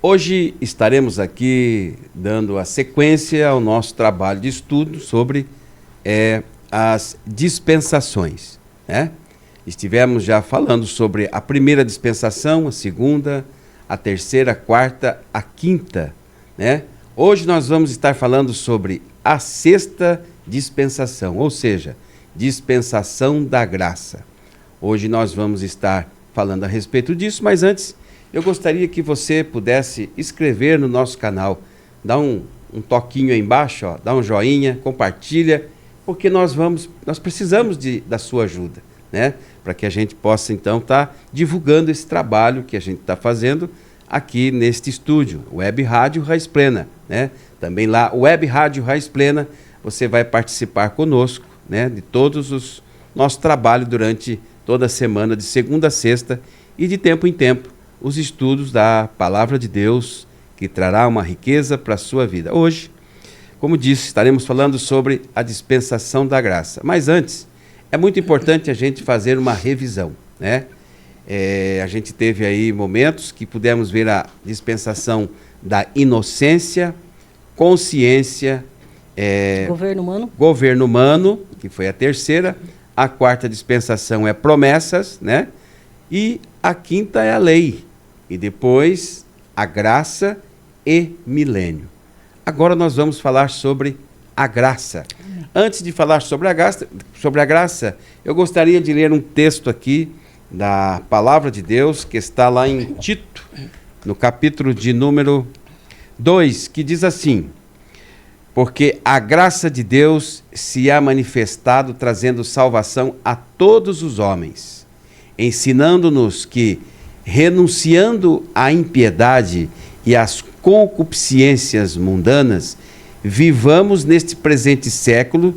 Hoje estaremos aqui dando a sequência ao nosso trabalho de estudo sobre as dispensações, né? Estivemos já falando sobre a primeira dispensação, a segunda, a terceira, a quarta, a quinta, né? Hoje nós vamos estar falando sobre a sexta dispensação, ou seja, dispensação da graça. Hoje nós vamos estar falando a respeito disso, mas antes eu gostaria que você pudesse escrever no nosso canal, dá um toquinho aí embaixo, ó, dá um joinha, compartilha, porque nós precisamos da sua ajuda, né? Para que a gente possa então estar divulgando esse trabalho que a gente está fazendo aqui neste estúdio, Web Rádio Raiz Plena, né? Também lá, Web Rádio Raiz Plena, você vai participar conosco, né, de todos os nosso trabalho durante toda a semana, de segunda a sexta, e de tempo em tempo, os estudos da Palavra de Deus, que trará uma riqueza para a sua vida. Hoje, como disse, estaremos falando sobre a dispensação da graça. Mas antes, é muito importante a gente fazer uma revisão, né? A gente teve aí momentos que pudemos ver a dispensação da inocência, consciência, governo humano, que foi a terceira. A quarta dispensação é promessas, né? E a quinta é a lei. E depois a graça e milênio. Agora nós vamos falar sobre a graça. Antes de falar sobre a graça, eu gostaria de ler um texto aqui da Palavra de Deus, que está lá em Tito, no capítulo de número 2, que diz assim: porque a graça de Deus se há manifestado, trazendo salvação a todos os homens, ensinando-nos que, renunciando à impiedade e às concupiscências mundanas, vivamos neste presente século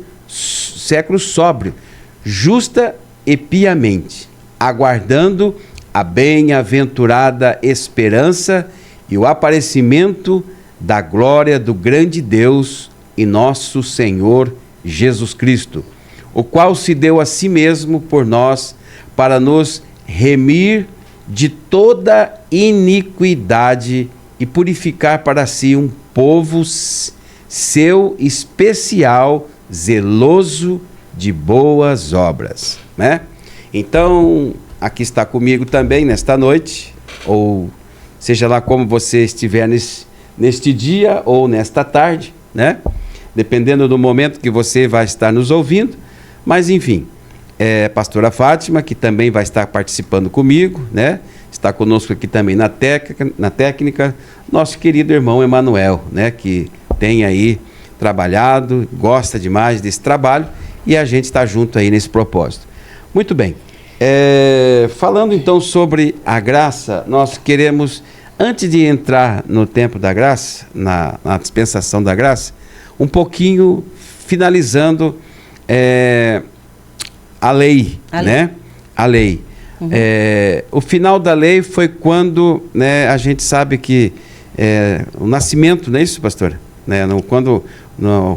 sóbrio, justa e piamente, aguardando a bem-aventurada esperança e o aparecimento da glória do grande Deus e nosso Senhor Jesus Cristo, o qual se deu a si mesmo por nós para nos remir de toda iniquidade e purificar para si um povo seu especial, zeloso de boas obras, né? Então, aqui está comigo também nesta noite, ou seja lá como você estiver neste dia ou nesta tarde, né? Dependendo do momento que você vai estar nos ouvindo, mas enfim, pastora Fátima, que também vai estar participando comigo, né? Está conosco aqui também na técnica, nosso querido irmão Emanuel, né? Que tem aí trabalhado, gosta demais desse trabalho, e a gente está junto aí nesse propósito. Muito bem, falando então sobre a graça, nós queremos, antes de entrar no tempo da graça, na dispensação da graça, um pouquinho finalizando a lei, né? A lei. Uhum. O final da lei foi quando, né, a gente sabe que o nascimento, não é isso, pastor? Né,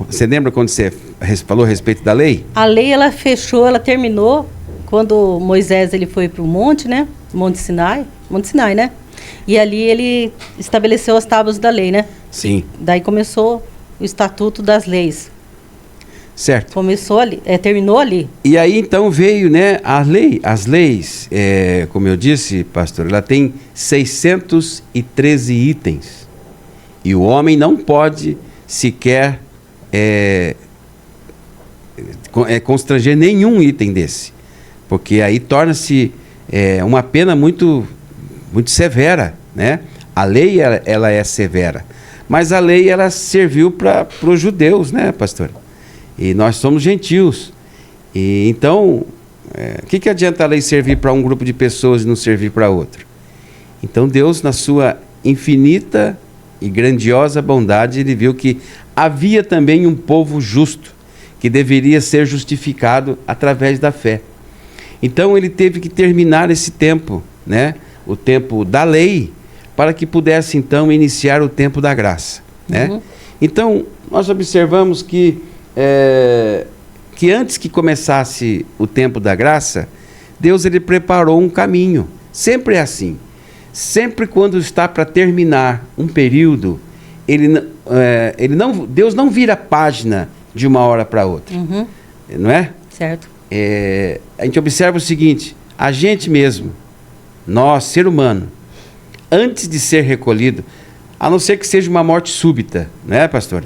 você lembra quando você falou a respeito da lei? A lei, ela fechou, ela terminou quando Moisés ele foi para o monte, né? Monte Sinai, né? E ali ele estabeleceu as tábuas da lei, né? Sim. Daí começou o estatuto das leis. Certo. Começou ali, terminou ali. E aí então veio, né, as leis, como eu disse, pastor, ela tem 613 itens. E o homem não pode sequer constranger nenhum item desse. Porque aí torna-se uma pena muito, muito severa, né? A lei, ela é severa. Mas a lei, ela serviu para os judeus, né, pastor? E nós somos gentios. E então, o que adianta a lei servir para um grupo de pessoas e não servir para outro? Então Deus, na sua infinita e grandiosa bondade, ele viu que havia também um povo justo, que deveria ser justificado através da fé. Então ele teve que terminar esse tempo, né? O tempo da lei, para que pudesse então iniciar o tempo da graça, né? Uhum. Então nós observamos que antes que começasse o tempo da graça, Deus ele preparou um caminho. Sempre é assim. sempre quando está para terminar um período, Deus não vira a página de uma hora para outra. Não é? Certo. A gente observa o seguinte, a gente mesmo, nós, ser humano, antes de ser recolhido, a não ser que seja uma morte súbita, né, pastora?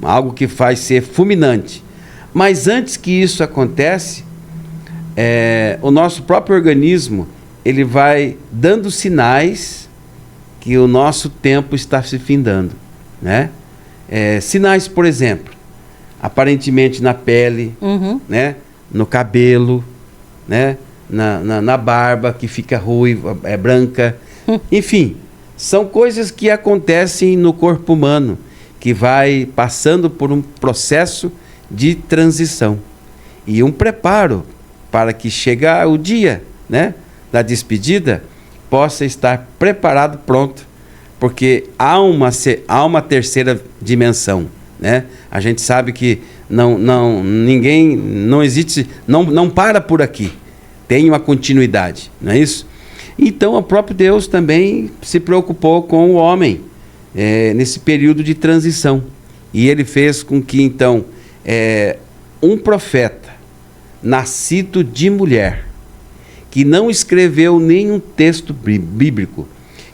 Algo que faz ser fulminante. Mas antes que isso acontece, o nosso próprio organismo, ele vai dando sinais que o nosso tempo está se findando, né? Sinais, por exemplo, aparentemente na pele, né? No cabelo, né? Na barba que fica ruiva, branca, enfim, são coisas que acontecem no corpo humano, que vai passando por um processo de transição e um preparo para que chegar o dia, né, da despedida, possa estar preparado, pronto, porque há uma terceira dimensão, né? A gente sabe que ninguém, não existe, não para por aqui, tem uma continuidade, não é isso? Então o próprio Deus também se preocupou com o homem nesse período de transição, e ele fez com que então um profeta nascido de mulher, que não escreveu nenhum texto bíblico,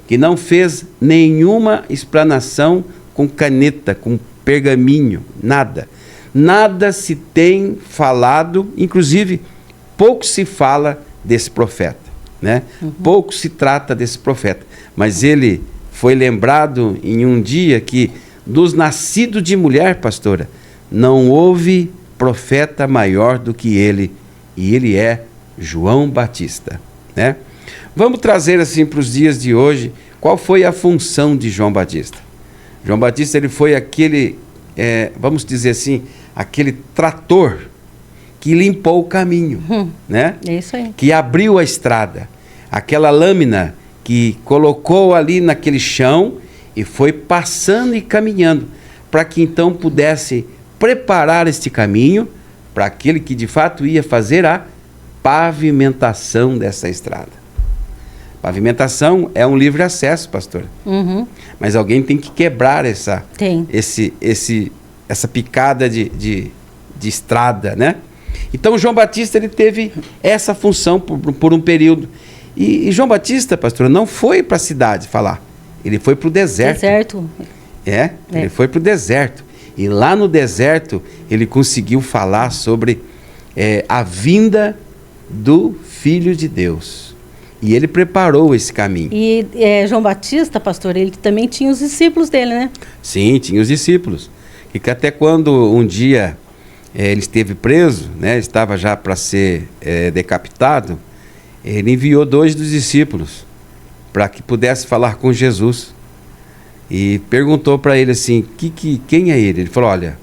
que não fez nenhuma explanação com caneta, com pergaminho, nada se tem falado, inclusive pouco se fala desse profeta, né? Pouco se trata desse profeta, mas ele foi lembrado em um dia que dos nascidos de mulher, pastora, não houve profeta maior do que ele, e ele é João Batista, né? Vamos trazer assim para os dias de hoje, qual foi a função de João Batista? João Batista, ele foi aquele, vamos dizer assim, aquele trator que limpou o caminho, né? É isso aí. Que abriu a estrada, aquela lâmina que colocou ali naquele chão e foi passando e caminhando, para que então pudesse preparar este caminho para aquele que de fato ia fazer a pavimentação dessa estrada. Pavimentação é um livre acesso, pastor. Mas alguém tem que quebrar essa picada de estrada, né? Então João Batista, ele teve essa função por um período. E João Batista, pastor, não foi para a cidade falar. Ele foi para o deserto. Ele foi para o deserto. E lá no deserto, ele conseguiu falar sobre a vinda do Filho de Deus. E ele preparou esse caminho. E João Batista, pastor, ele também tinha os discípulos dele, né? Sim, tinha os discípulos. E que até quando um dia ele esteve preso, né, estava já para ser decapitado, ele enviou 2 dos discípulos para que pudesse falar com Jesus. E perguntou para ele assim, quem é ele? Ele falou, olha,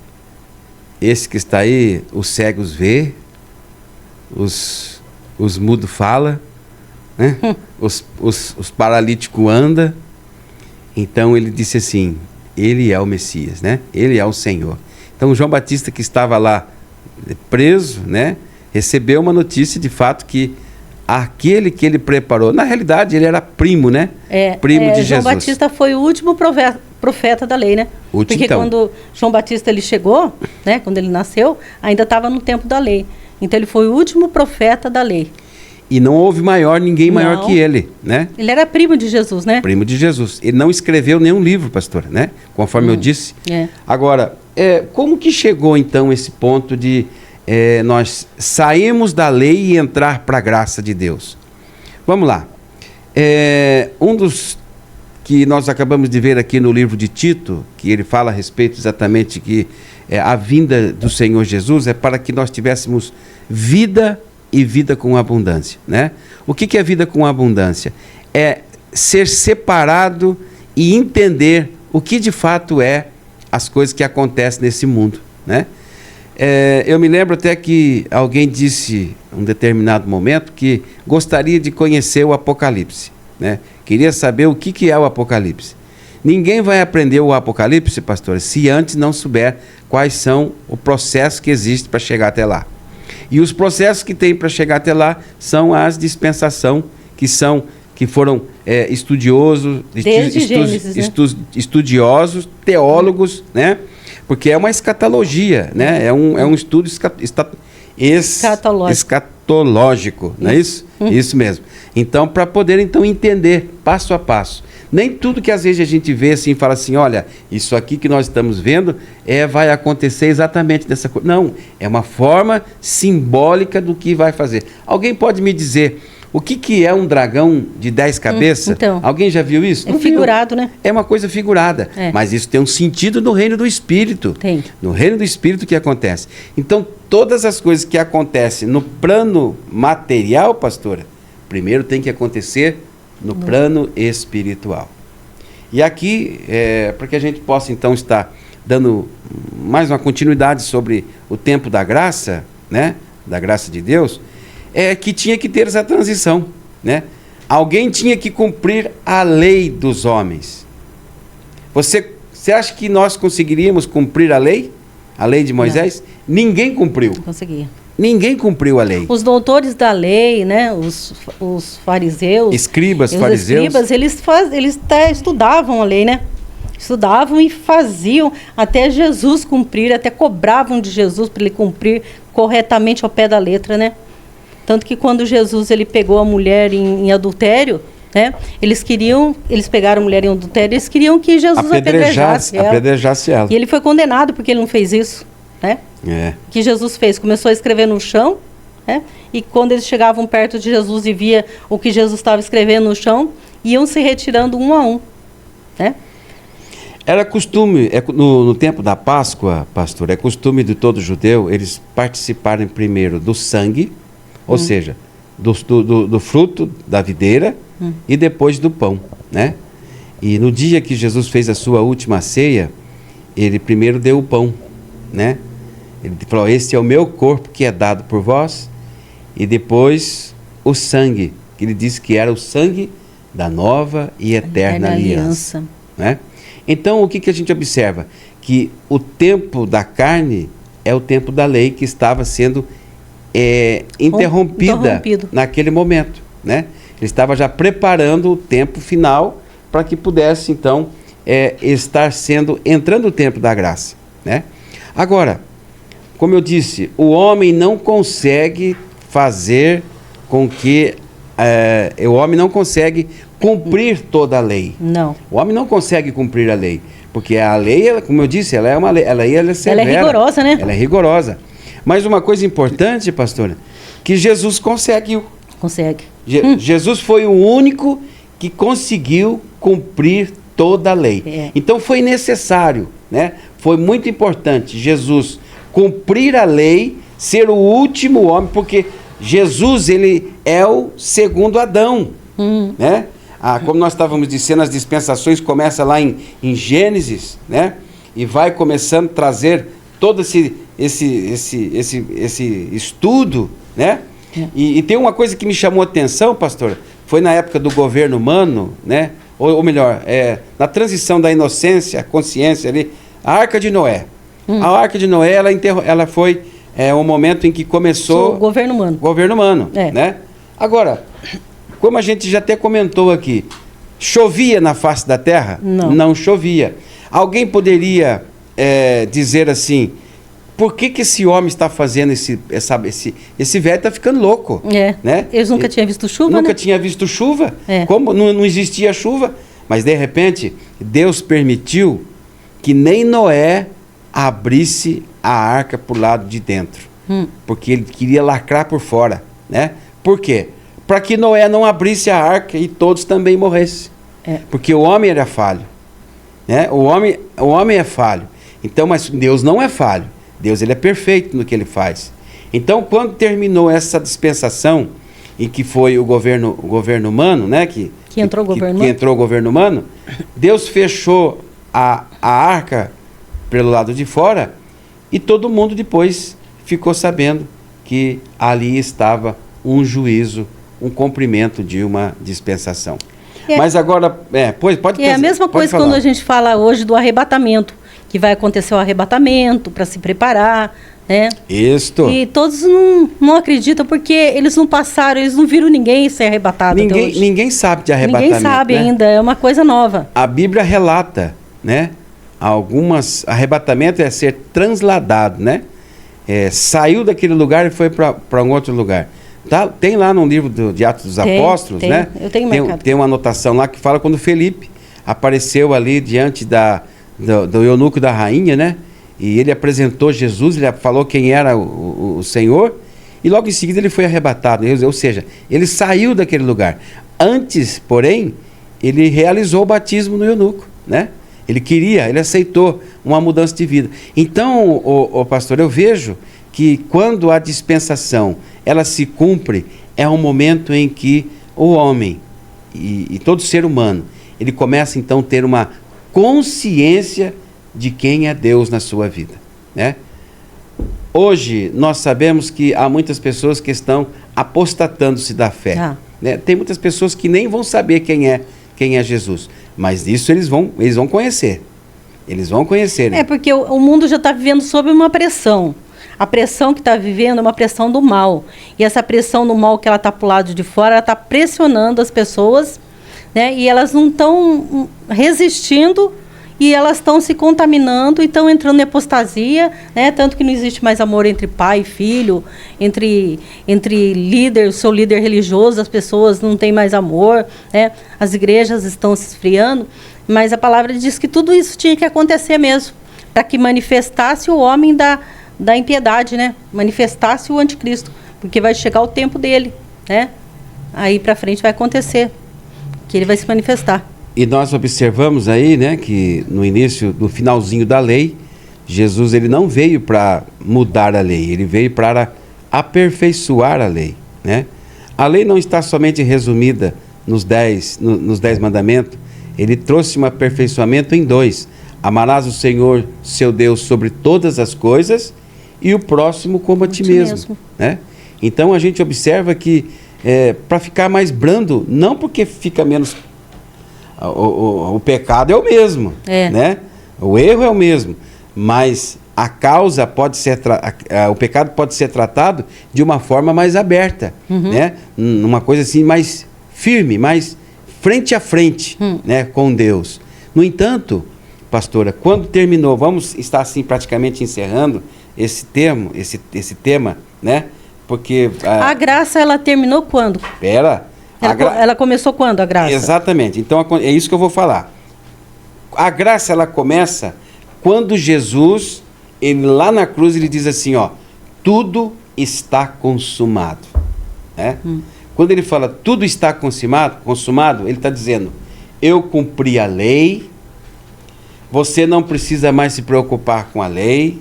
esse que está aí, os cegos vê, os mudos falam, né? os paralíticos andam. Então ele disse assim, ele é o Messias, né? Ele é o Senhor. Então João Batista, que estava lá preso, né, recebeu uma notícia de fato que aquele que ele preparou, na realidade ele era primo, né? Primo de Jesus. João Batista foi o último profeta da lei, né? Porque então, quando João Batista ele chegou, né, quando ele nasceu, ainda estava no tempo da lei. Então ele foi o último profeta da lei. E não houve ninguém maior que ele, né? Ele era primo de Jesus, né? Primo de Jesus. Ele não escreveu nenhum livro, pastor, né? Conforme eu disse. Agora, como que chegou então esse ponto de nós sairmos da lei e entrar para a graça de Deus? Vamos lá. Um dos que nós acabamos de ver aqui no livro de Tito, que ele fala a respeito exatamente que a vinda do Senhor Jesus é para que nós tivéssemos vida e vida com abundância, né? O que é vida com abundância? É ser separado e entender o que de fato as coisas que acontecem nesse mundo, né? Eu me lembro até que alguém disse em um determinado momento que gostaria de conhecer o Apocalipse, né? Queria saber o que é o Apocalipse. Ninguém vai aprender o Apocalipse, pastor, se antes não souber quais são o processo que existe para chegar até lá. E os processos que tem para chegar até lá são as dispensações, que são que foram estudiosos, estudiosos, teólogos, né? Porque é uma escatologia, né? É um estudo escatológico, não é isso? Isso mesmo. Então, para poder então entender passo a passo. Nem tudo que às vezes a gente vê assim, fala assim, olha, isso aqui que nós estamos vendo vai acontecer exatamente dessa coisa. Não, é uma forma simbólica do que vai fazer. Alguém pode me dizer o que é um dragão de 10 cabeças? Então, alguém já viu isso? É figurado, né? É uma coisa figurada, mas isso tem um sentido no reino do Espírito. Tem. No reino do Espírito que acontece. Então, todas as coisas que acontecem no plano material, pastora, primeiro tem que acontecer no plano espiritual. E aqui, para que a gente possa então estar dando mais uma continuidade sobre o tempo da graça, né? Da graça de Deus, que tinha que ter essa transição, né? Alguém tinha que cumprir a lei dos homens. Você acha que nós conseguiríamos cumprir a lei? A lei de Moisés? Não. Ninguém cumpriu. Não conseguia. Ninguém cumpriu a lei. Os doutores da lei, né, os fariseus... Escribas, fariseus. Escribas, eles estudavam a lei, né? Estudavam e faziam até Jesus cumprir, até cobravam de Jesus para ele cumprir corretamente ao pé da letra, né? Tanto que quando Jesus ele pegou a mulher em adultério, né? Eles pegaram a mulher em adultério, eles queriam que Jesus apedrejasse ela. E ele foi condenado porque ele não fez isso, né? O que Jesus fez? Começou a escrever no chão, né? E quando eles chegavam perto de Jesus e via o que Jesus estava escrevendo no chão, iam se retirando um a um, né? Era costume, no tempo da Páscoa, pastor, é costume de todo judeu, eles participarem primeiro do sangue, ou seja, do fruto da videira e depois do pão, né? E no dia que Jesus fez a sua última ceia, ele primeiro deu o pão, né? Ele falou, este é o meu corpo que é dado por vós, e depois o sangue, que ele disse que era o sangue da nova e eterna aliança. Né? Então, o que a gente observa? Que o tempo da carne é o tempo da lei que estava sendo interrompido naquele momento, né? Ele estava já preparando o tempo final para que pudesse, então, estar entrando o tempo da graça, né? Agora, como eu disse, o homem não consegue fazer com que... o homem não consegue cumprir toda a lei. Não. O homem não consegue cumprir a lei. Porque a lei, como eu disse, ela é uma lei, ela é severa. Ela é rigorosa, né? Ela é rigorosa. Mas uma coisa importante, pastora, que Jesus conseguiu. Consegue. Jesus foi o único que conseguiu cumprir toda a lei. Então foi necessário, né? Foi muito importante Jesus cumprir a lei, ser o último homem, porque Jesus, ele é o segundo Adão, né? Como nós estávamos dizendo, as dispensações começam lá em Gênesis, né? E vai começando a trazer todo esse estudo, né? E tem uma coisa que me chamou a atenção, pastor, foi na época do governo humano, né? Ou melhor, na transição da inocência, a consciência ali, a Arca de Noé. A Arca de Noé, ela foi um momento em que começou... O governo humano. Governo humano, né? Agora, como a gente já até comentou aqui, chovia na face da terra? Não chovia. Alguém poderia dizer assim, por que esse homem está fazendo esse velho está ficando louco? Né? Eles nunca tinham visto chuva, Nunca tinha visto chuva. Como não existia chuva? Mas de repente, Deus permitiu que nem Noé abrisse a arca por lado de dentro. Porque ele queria lacrar por fora, né? Por quê? Para que Noé não abrisse a arca e todos também morressem. Porque o homem era falho, né? O homem é falho. Então, mas Deus não é falho. Deus, ele é perfeito no que ele faz. Então, quando terminou essa dispensação, em que foi o governo humano, né? Que entrou o governo humano, Deus fechou a arca pelo lado de fora, e todo mundo depois ficou sabendo que ali estava um juízo, um cumprimento de uma dispensação. Mas agora, pode a mesma coisa falar. quando a gente fala hoje do arrebatamento, que vai acontecer o arrebatamento para se preparar, né? Isto. E todos não acreditam porque eles não passaram, eles não viram ninguém ser arrebatado até hoje. Ninguém sabe de arrebatamento. Ninguém sabe, né? ainda, é uma coisa nova. A Bíblia relata, né? Arrebatamento é ser transladado, né? Saiu daquele lugar e foi para um outro lugar. Tá? Tem lá no livro de Atos dos Apóstolos, né? Eu tenho marcado. Tem uma anotação lá que fala quando Felipe apareceu ali diante do eunuco da rainha, né? E ele apresentou Jesus, ele falou quem era o Senhor, e logo em seguida ele foi arrebatado. Ou seja, ele saiu daquele lugar. Antes, porém, ele realizou o batismo no eunuco, né? Ele aceitou uma mudança de vida. Então, pastor, eu vejo que quando a dispensação ela se cumpre, é um momento em que o homem e todo ser humano, ele começa então a ter uma consciência de quem é Deus na sua vida, né? Hoje nós sabemos que há muitas pessoas que estão apostatando-se da fé, né? Tem muitas pessoas que nem vão saber quem é Jesus, mas isso eles vão conhecer. Eles vão conhecer. Né? Porque o mundo já está vivendo sob uma pressão. A pressão que está vivendo é uma pressão do mal. E essa pressão do mal que ela está para o lado de fora, ela está pressionando as pessoas, né? E elas não estão resistindo e elas estão se contaminando e estão entrando em apostasia, né? Tanto que não existe mais amor entre pai e filho, entre líder, o seu líder religioso, as pessoas não têm mais amor, né? As igrejas estão se esfriando, mas a palavra diz que tudo isso tinha que acontecer mesmo, para que manifestasse o homem da impiedade, né? Manifestasse o anticristo, porque vai chegar o tempo dele, né? Aí para frente vai acontecer, que ele vai se manifestar. E nós observamos aí, né, que no início, do finalzinho da lei, Jesus ele não veio para mudar a lei, ele veio para aperfeiçoar a lei, né? A lei não está somente resumida nos 10 mandamentos, ele trouxe um aperfeiçoamento em 2. Amarás o Senhor, seu Deus, sobre todas as coisas e o próximo como a ti mesmo. Né? Então a gente observa que para ficar mais brando, não porque fica menos... O pecado é o mesmo, né? O erro é o mesmo, mas a causa pode ser... o pecado pode ser tratado de uma forma mais aberta, né? Uma coisa assim mais firme, mais frente a frente, né, com Deus. No entanto, pastora, quando terminou, vamos estar assim praticamente encerrando esse tema, né? Porque a graça ela terminou quando? Ela começou quando a graça? Exatamente. Então é isso que eu vou falar. A graça ela começa quando Jesus, ele lá na cruz ele diz assim, ó, tudo está consumado, né? Quando ele fala tudo está consumado, ele está dizendo, eu cumpri a lei, você não precisa mais se preocupar com a lei,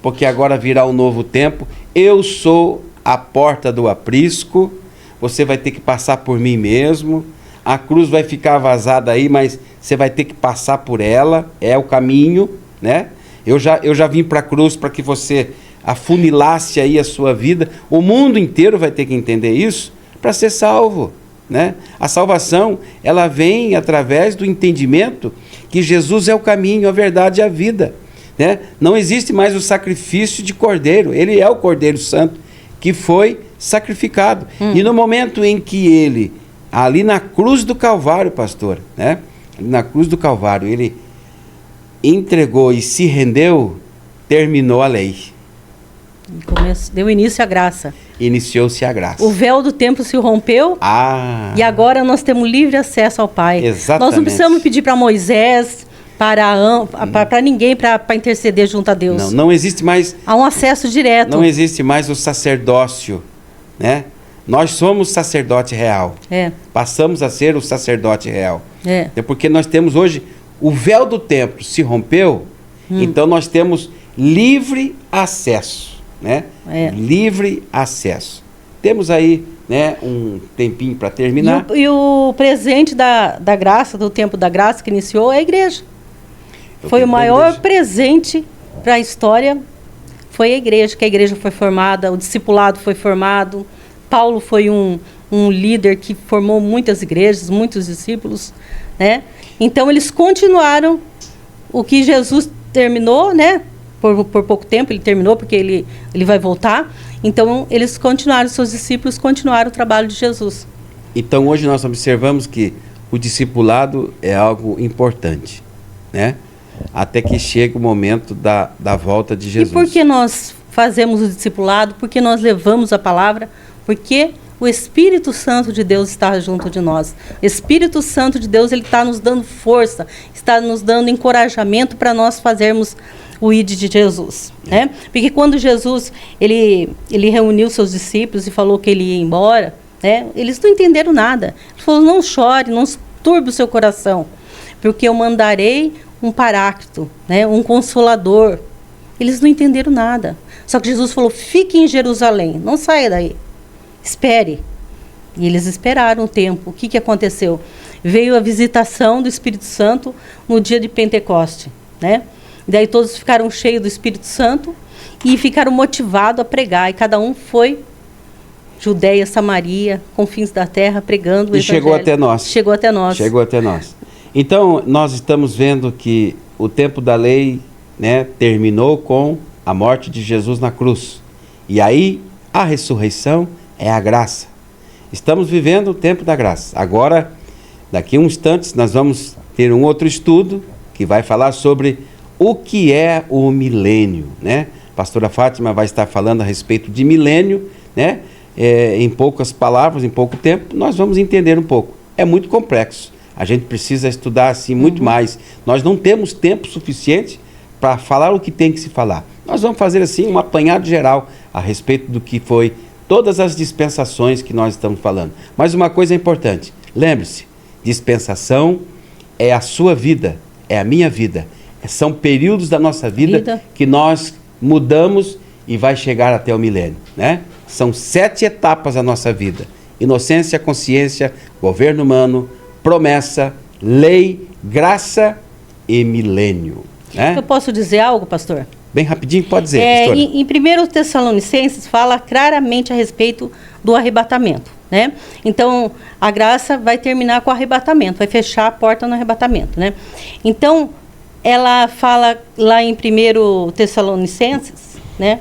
porque agora virá um novo tempo, eu sou a porta do aprisco, você vai ter que passar por mim mesmo, a cruz vai ficar vazada aí, mas você vai ter que passar por ela, é o caminho, né? Eu já vim para a cruz para que você afunilasse aí a sua vida, o mundo inteiro vai ter que entender isso, para ser salvo, né? A salvação, ela vem através do entendimento que Jesus é o caminho, a verdade e a vida, né? Não existe mais o sacrifício de cordeiro, ele é o Cordeiro Santo que foi sacrificado. E no momento em que ele, ali na cruz do Calvário, pastor, né? Na cruz do Calvário, ele entregou e se rendeu, terminou a lei. Deu início à graça. Iniciou-se a graça. O véu do templo se rompeu e agora nós temos livre acesso ao Pai. Exatamente. Nós não precisamos pedir para Moisés, para ninguém, para interceder junto a Deus. Não existe mais... Há um acesso direto. Não existe mais o sacerdócio, né? Nós somos sacerdote real. Passamos a ser o sacerdote real. É porque nós temos hoje... O véu do templo se rompeu, então nós temos livre acesso. Né? Livre acesso. Temos aí, né, um tempinho para terminar. E o presente da graça, do tempo da graça que iniciou, é a igreja. Foi o maior presente para a história, foi a igreja, que a igreja foi formada, o discipulado foi formado. Paulo foi um líder que formou muitas igrejas, muitos discípulos, né? Então eles continuaram o que Jesus terminou, né? Por pouco tempo ele terminou, porque ele vai voltar. Então, eles continuaram, seus discípulos continuaram o trabalho de Jesus. Então, hoje nós observamos que o discipulado é algo importante, né? Até que chegue o momento da volta de Jesus. E por que nós fazemos o discipulado? Porque nós levamos a palavra? Porque o Espírito Santo de Deus está junto de nós. O Espírito Santo de Deus, ele está nos dando força, está nos dando encorajamento para nós fazermos o ID de Jesus, né? Porque quando Jesus, ele reuniu seus discípulos e falou que ele ia embora, né? Eles não entenderam nada. Ele falou, não chore, não turbe o seu coração, porque eu mandarei um paráclito, né? Um consolador. Eles não entenderam nada. Só que Jesus falou, fique em Jerusalém, não saia daí, espere. E eles esperaram o tempo. O que aconteceu? Veio a visitação do Espírito Santo no dia de Pentecoste, né? Daí todos ficaram cheios do Espírito Santo e ficaram motivados a pregar. E cada um foi, Judeia, Samaria, confins da terra, pregando o Evangelho. E chegou até nós. Chegou até nós. Chegou até nós. Então, nós estamos vendo que o tempo da lei, né, terminou com a morte de Jesus na cruz. E aí, a ressurreição é a graça. Estamos vivendo o tempo da graça. Agora, daqui a uns instantes, nós vamos ter um outro estudo que vai falar sobre o que é o milênio, né? A pastora Fátima vai estar falando a respeito de milênio, né? Em poucas palavras, em pouco tempo, nós vamos entender um pouco. É muito complexo. A gente precisa estudar assim muito mais. Nós não temos tempo suficiente para falar o que tem que se falar. Nós vamos fazer assim um apanhado geral a respeito do que foi todas as dispensações que nós estamos falando. Mas uma coisa é importante, lembre-se, dispensação é a sua vida, é a minha vida. São períodos da nossa vida que nós mudamos e vai chegar até o milênio, né? São 7 etapas da nossa vida. Inocência, consciência, governo humano, promessa, lei, graça e milênio, né? Eu posso dizer algo, pastor? Bem rapidinho, pode dizer, pastora. Em 1 Tessalonicenses fala claramente a respeito do arrebatamento, né? Então, a graça vai terminar com o arrebatamento, vai fechar a porta no arrebatamento, né? Então, ela fala lá em 1 Tessalonicenses, né?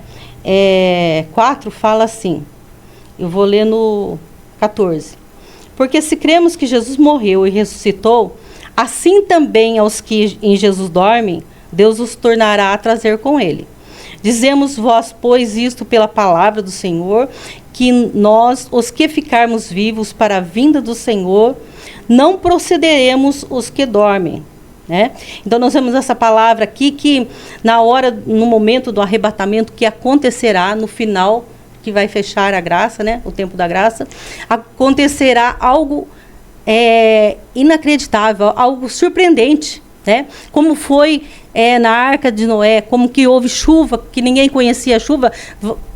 4 fala assim, eu vou ler no 14. Porque se cremos que Jesus morreu e ressuscitou, assim também aos que em Jesus dormem, Deus os tornará a trazer com ele. Dizemos vós, pois, isto pela palavra do Senhor, que nós, os que ficarmos vivos para a vinda do Senhor, não procederemos os que dormem. Né? Então nós vemos essa palavra aqui que no momento do arrebatamento que acontecerá no final, que vai fechar a graça, né? O tempo da graça, acontecerá algo inacreditável, algo surpreendente, né? Como foi na Arca de Noé, como que houve chuva, que ninguém conhecia a chuva,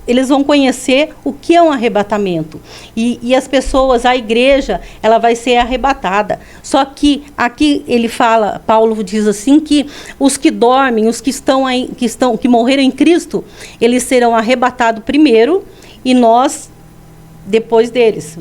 eles vão conhecer o que é um arrebatamento. E as pessoas, a igreja, ela vai ser arrebatada. Só que aqui ele fala, Paulo diz assim, que os que dormem, os que morreram em Cristo, eles serão arrebatados primeiro e nós depois deles.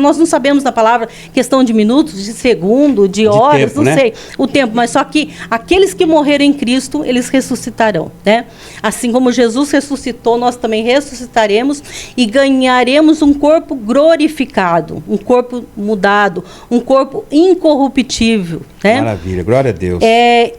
Nós não sabemos na palavra questão de minutos, de segundo, de horas, tempo, não sei o tempo, mas só que aqueles que morreram em Cristo, eles ressuscitarão, né? Assim como Jesus ressuscitou, nós também ressuscitaremos e ganharemos um corpo glorificado, um corpo mudado, um corpo incorruptível, né? Maravilha, glória a Deus. E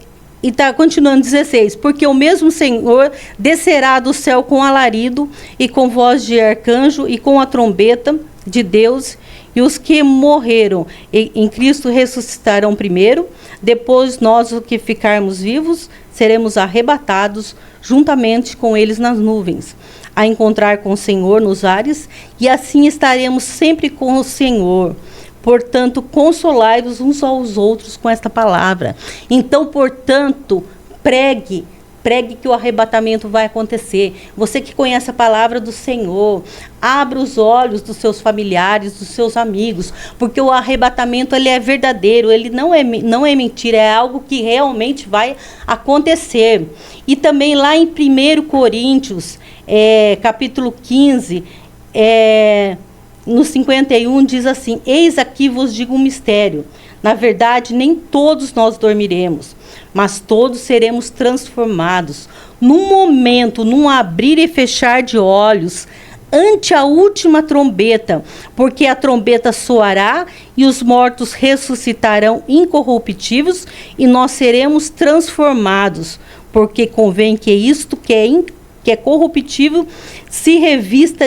está continuando 16, porque o mesmo Senhor descerá do céu com alarido e com voz de arcanjo e com a trombeta de Deus, e os que morreram em Cristo ressuscitarão primeiro, depois nós, os que ficarmos vivos, seremos arrebatados juntamente com eles nas nuvens, a encontrar com o Senhor nos ares, e assim estaremos sempre com o Senhor. Portanto, consolai-vos uns aos outros com esta palavra. Então, portanto, pregue que o arrebatamento vai acontecer. Você que conhece a palavra do Senhor, abra os olhos dos seus familiares, dos seus amigos, porque o arrebatamento ele é verdadeiro, ele não é mentira, é algo que realmente vai acontecer. E também lá em 1 Coríntios, capítulo 15, no 51, diz assim: eis aqui vos digo um mistério. Na verdade, nem todos nós dormiremos, mas todos seremos transformados. Num momento, num abrir e fechar de olhos, ante a última trombeta, porque a trombeta soará e os mortos ressuscitarão incorruptíveis e nós seremos transformados, porque convém que isto que é corruptível se revista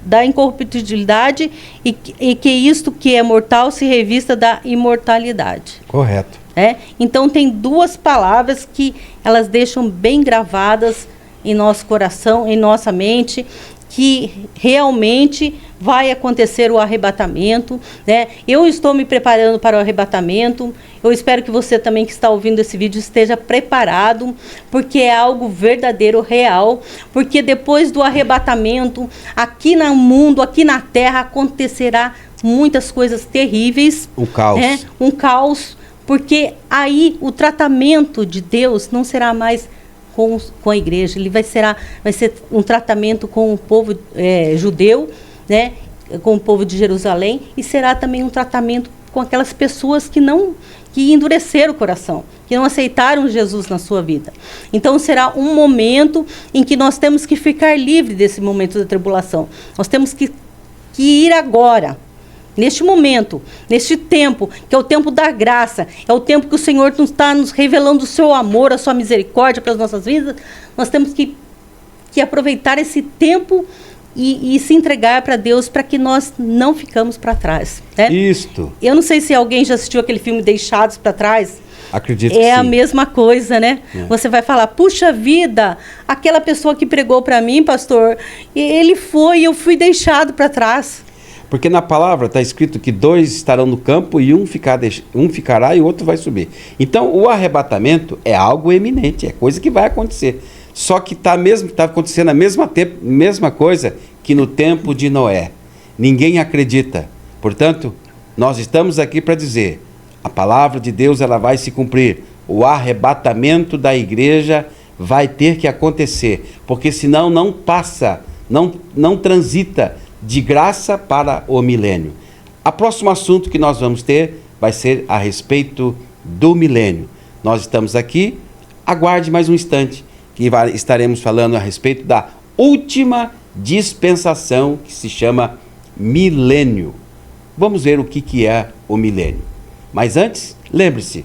da incorruptibilidade e que isto que é mortal se revista da imortalidade. Correto. Então tem duas palavras que elas deixam bem gravadas em nosso coração, em nossa mente, que realmente vai acontecer o arrebatamento, né? Eu estou me preparando para o arrebatamento. Eu espero que você também que está ouvindo esse vídeo esteja preparado, porque é algo verdadeiro, real, porque depois do arrebatamento, aqui no mundo, aqui na terra, acontecerá muitas coisas terríveis. Um caos. Um caos, porque aí o tratamento de Deus não será mais com a igreja, ele vai ser um tratamento com o povo judeu, né, com o povo de Jerusalém, e será também um tratamento com aquelas pessoas que endureceram o coração, que não aceitaram Jesus na sua vida. Então será um momento em que nós temos que ficar livres desse momento da tribulação. Nós temos que ir agora, neste momento, neste tempo, que é o tempo da graça, é o tempo que o Senhor está nos revelando o seu amor, a sua misericórdia para as nossas vidas. Nós temos que aproveitar esse tempo e se entregar para Deus, para que nós não ficamos para trás. Né? Isto. Eu não sei se alguém já assistiu aquele filme Deixados para Trás. Acredito que sim. É a mesma coisa, né? Você vai falar, puxa vida, aquela pessoa que pregou para mim, pastor, eu fui deixado para trás. Porque na palavra está escrito que 2 estarão no campo e um ficará e o outro vai subir. Então, o arrebatamento é algo eminente, é coisa que vai acontecer. Só que está acontecendo a mesma coisa que no tempo de Noé. Ninguém acredita. Portanto, nós estamos aqui para dizer, a palavra de Deus ela vai se cumprir. O arrebatamento da igreja vai ter que acontecer, porque senão não passa, não transita de graça para o milênio. O próximo assunto que nós vamos ter vai ser a respeito do milênio. Nós estamos aqui, aguarde mais um instante, que estaremos falando a respeito da última dispensação, que se chama milênio. Vamos ver o que é o milênio. Mas antes, lembre-se,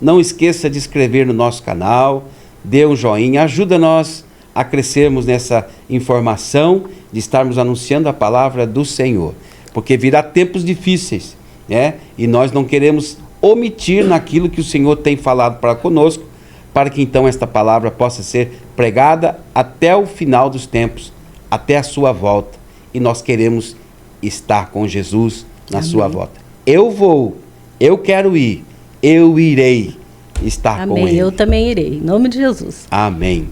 não esqueça de inscrever no nosso canal, dê um joinha, ajuda nós a crescermos nessa informação, de estarmos anunciando a palavra do Senhor. Porque virá tempos difíceis, né? E nós não queremos omitir naquilo que o Senhor tem falado para conosco, para que então esta palavra possa ser pregada até o final dos tempos, até a sua volta. E nós queremos estar com Jesus na Amém. Sua volta. Eu quero ir, eu irei estar Amém. com Ele. Eu também irei, em nome de Jesus. Amém.